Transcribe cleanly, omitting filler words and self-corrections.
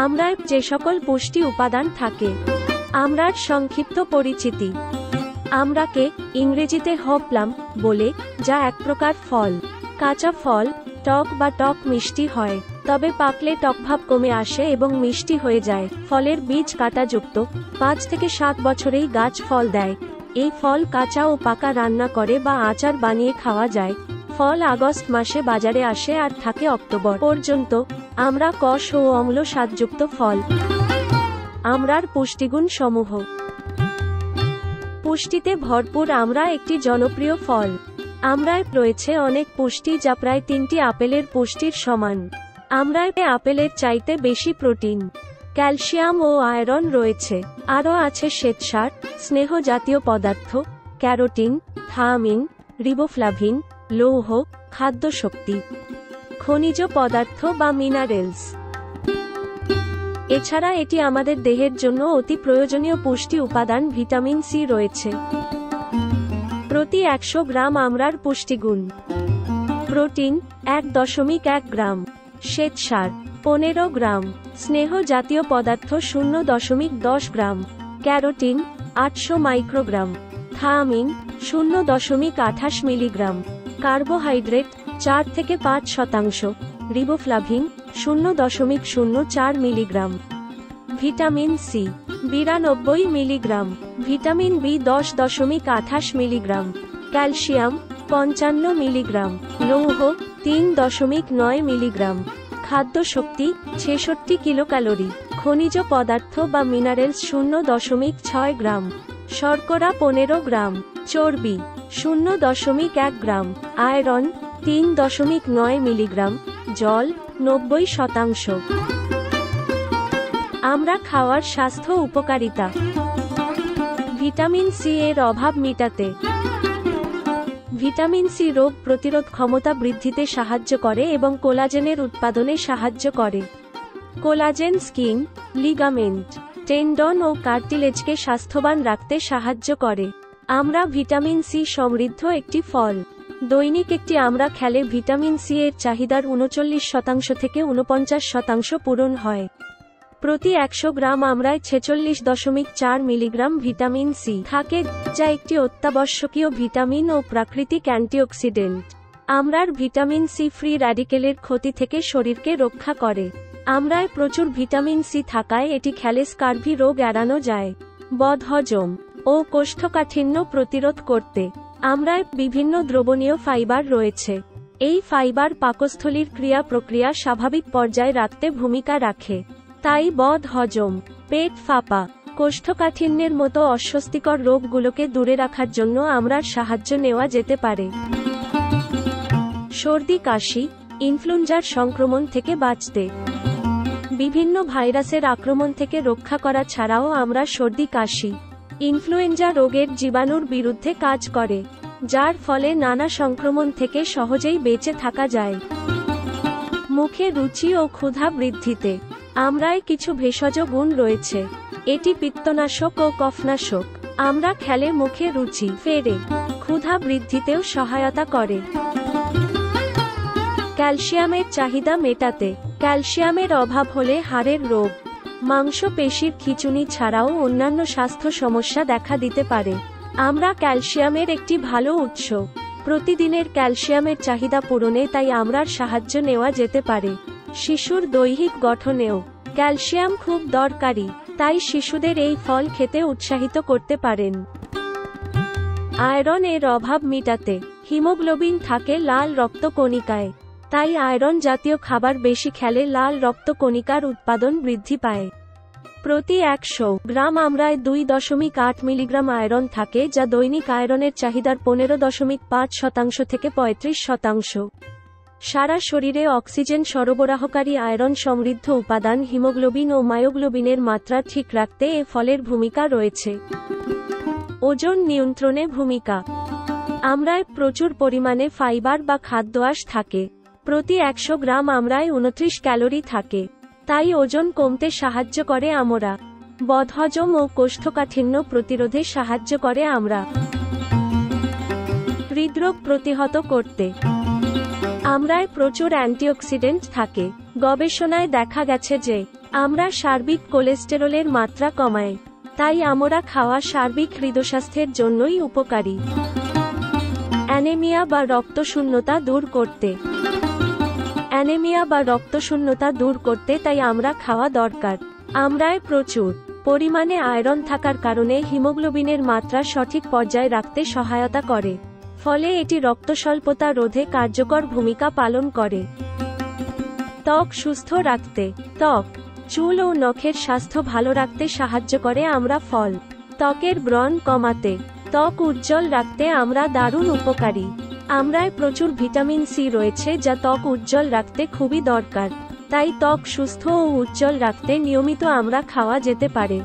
আমড়ায় যে সকল পুষ্টি উপাদান থাকে। আমড়ার সংক্ষিপ্ত পরিচিতি। আমড়াকে ইংরেজিতে হপলাম বলে, যা এক প্রকার ফল। কাঁচা ফল টক বা টক মিষ্টি হয়, তবে পাকলে টকভাব কমে আসে এবং মিষ্টি হয়ে যায়। ফলের বীজ কাঁটাযুক্ত। 5 থেকে 7 বছরেই গাছ ফল দেয়। এই ফল কাঁচা ও পাকা রান্না করে বা আচার বানিয়ে খাওয়া যায়। ফল আগস্ট মাসে বাজারে আসে আর থাকে অক্টোবর পর্যন্ত। আমড়া কষ ও অম্ল স্বাদযুক্ত ফল। আমড়ার পুষ্টিগুণ সমূহ। পুষ্টিতে ভরপুর আমড়া একটি জনপ্রিয় ফল। আমড়ায় রয়েছে অনেক পুষ্টি, যা প্রায় 3টি আপেলের পুষ্টির সমান। আমড়ায় আপেলের চাইতে বেশি প্রোটিন, ক্যালসিয়াম ও আয়রন রয়েছে। আরও আছে শ্বেতসার, স্নেহ জাতীয় পদার্থ, ক্যারোটিন, থায়ামিন, রিবোফ্লাভিন, লৌহ, খাদ্য শক্তি, খনিজ পদার্থ বা মিনারেলস। এছাড়া এটি আমাদের দেহের জন্য অতি প্রয়োজনীয় পুষ্টি উপাদান ভিটামিন সি রয়েছে। প্রতি 100 গ্রাম আমড়ার পুষ্টিগুণ। প্রোটিন 1.1 গ্রাম, শ্বেতসার 15 গ্রাম, স্নেহ জাতীয় পদার্থ 0.10 গ্রাম, carotene 800 microgram, thiamine 0.28 milligram, carbohydrate 4 থেকে 5%, riboflavin 0.04 milligram, vitamin C 92 milligram, vitamin B 10.28 milligram, calcium 55 milligram, লৌহ 3.9 মিলিগ্রাম, খাদ্য শক্তি 66 কিলোক্যালোরি, খনিজ পদার্থ বা মিনারেলস 0.6 গ্রাম, শর্করা 15 গ্রাম, চর্বি 0.1 গ্রাম, আয়রন 3.9 মিলিগ্রাম, জল 90%। আমড়া খাওয়ার স্বাস্থ্য উপকারিতা। ভিটামিন সি এর অভাব মেটাতে। ভিটামিন সি রোগ প্রতিরোধ ক্ষমতা বৃদ্ধিতে সাহায্য করে এবং কোলাজেনের উৎপাদনে সাহায্য করে। কোলাজেন স্কিন, লিগামেন্ট, টেন্ডন ও কার্টিলেজকে স্বাস্থ্যবান রাখতে সাহায্য করে। আমড়া ভিটামিন সি সমৃদ্ধ একটি ফল। দৈনিক একটি আমড়া খেলে ভিটামিন সি এর চাহিদার 39% থেকে 49% পূরণ হয়। প্রতি 100 গ্রাম আমড়ায় 46.4 মিলিগ্রাম ভিটামিন সি থাকে, যা একটি অত্যাবশ্যকীয় ভিটামিন ও প্রাকৃতিক অ্যান্টিঅক্সিডেন্ট। আমড়ার ভিটামিন সি ফ্রি র্যাডিকেলের ক্ষতি থেকে শরীরকে রক্ষা করে। আমড়ায় প্রচুর ভিটামিন সি থাকায় এটি খেলে স্কার্ভি রোগ এড়ানো যায়। বদহজম ও কোষ্ঠকাঠিন্য প্রতিরোধ করতে আমড়ায় বিভিন্ন দ্রবণীয় ফাইবার রয়েছে। এই ফাইবার পাকস্থলীর ক্রিয়া প্রক্রিয়া স্বাভাবিক পর্যায়ে রাখতে ভূমিকা রাখে। তাই বদহজম, পেট ফাঁপা, কোষ্ঠকাঠিন্যের মতো অস্বস্তিকর রোগগুলোকে দূরে রাখার জন্য আমড়ার সাহায্য নেওয়া যেতে পারে। সর্দি কাশি, ইনফ্লুয়েঞ্জার সংক্রমণ থেকে বাঁচতে। বিভিন্ন ভাইরাসের আক্রমণ থেকে রক্ষা করা ছাড়াও আমড়া সর্দি কাশি, ইনফ্লুয়েঞ্জা রোগের জীবাণুর বিরুদ্ধে কাজ করে, যার ফলে নানা সংক্রমণ থেকে সহজেই বেঁচে থাকা যায়। মুখে রুচি ও ক্ষুধা বৃদ্ধিতে আমড়ায় কিছু ভেষজ গুণ রয়েছে। এটি পিত্তনাশক ও কফনাশক। আমড়া খেলে মুখে রুচি ফেরে, ক্ষুধা বৃদ্ধিতেও সহায়তা করে। ক্যালসিয়ামের চাহিদা মেটাতে। ক্যালসিয়ামের অভাব হলে হাড়ের রোগ, মাংসপেশির খিঁচুনি ছাড়াও অন্যান্য স্বাস্থ্য সমস্যা দেখা দিতে পারে। আমড়া ক্যালসিয়ামের একটি ভালো উৎস। প্রতিদিনের ক্যালসিয়ামের চাহিদা পূরণে তাই আমড়ার সাহায্য নেওয়া যেতে পারে। শিশুর দৈহিক গঠনেও ক্যালসিয়াম খুব দরকারি, তাই শিশুদের এই ফল খেতে উৎসাহিত করতে পারেন। আয়রন এর অভাব মেটাতে। হিমোগ্লোবিন থাকে লাল রক্তকণিকায়, তাই আয়রন জাতীয় খাবার বেশি খেলে লাল রক্তকণিকার উৎপাদন বৃদ্ধি পায়। প্রতি 100 গ্রাম আমড়ায় 2.8 মিলিগ্রাম আয়রন থাকে, যা দৈনিক আয়রনের চাহিদার 15.5% থেকে 35%। সারা শরীরে অক্সিজেন সরবরাহকারী আয়রন সমৃদ্ধ উপাদান হিমোগ্লোবিন ও মায়োগ্লোবিনের মাত্রা ঠিক রাখতে এ ফলের ভূমিকা রয়েছে। ওজন নিয়ন্ত্রণে ভূমিকা। আমড়ায় প্রচুর পরিমাণে ফাইবার বা খাদ্য আঁশ থাকে। প্রতি 100 গ্রাম আমড়ায় 29 ক্যালোরি থাকে, তাই ওজন কমতে সাহায্য করে আমড়া। বদহজম ও কোষ্ঠকাঠিন্য প্রতিরোধে সাহায্য করে আমড়া। হৃদরোগ প্রতিহত করতে। আমড়ায় প্রচুর অ্যান্টিঅক্সিডেন্ট থাকে। গবেষণায় দেখা গেছে যে আমড়া সার্বিক কোলেস্টেরলের মাত্রা কমায়, তাই আমড়া খাওয়া সার্বিক হৃদস্বাস্থ্যের জন্যই উপকারী। অ্যানেমিয়া বা রক্তশূন্যতা দূর করতে তাই আমড়া খাওয়া দরকার। আমড়ায় প্রচুর পরিমাণে আয়রন থাকার কারণে হিমোগ্লোবিনের মাত্রা সঠিক পর্যায়ে রাখতে সহায়তা করে, ফলে এটি রক্তস্বল্পতা রোধে কার্যকর ভূমিকা পালন করে। ত্বক সুস্থ রাখতে, ত্বক, চুল ও নখের স্বাস্থ্য ভালো রাখতে সাহায্য করে আমড়া ফল। ত্বকের ব্রণ কমাতে, ত্বক উজ্জ্বল রাখতে আমড়া দারুণ উপকারী। আমড়ায় প্রচুর ভিটামিন সি রয়েছে, যা ত্বক উজ্জ্বল রাখতে খুবই দরকার। তাই ত্বক সুস্থ ও উজ্জ্বল রাখতে নিয়মিত আমড়া খাওয়া যেতে পারে।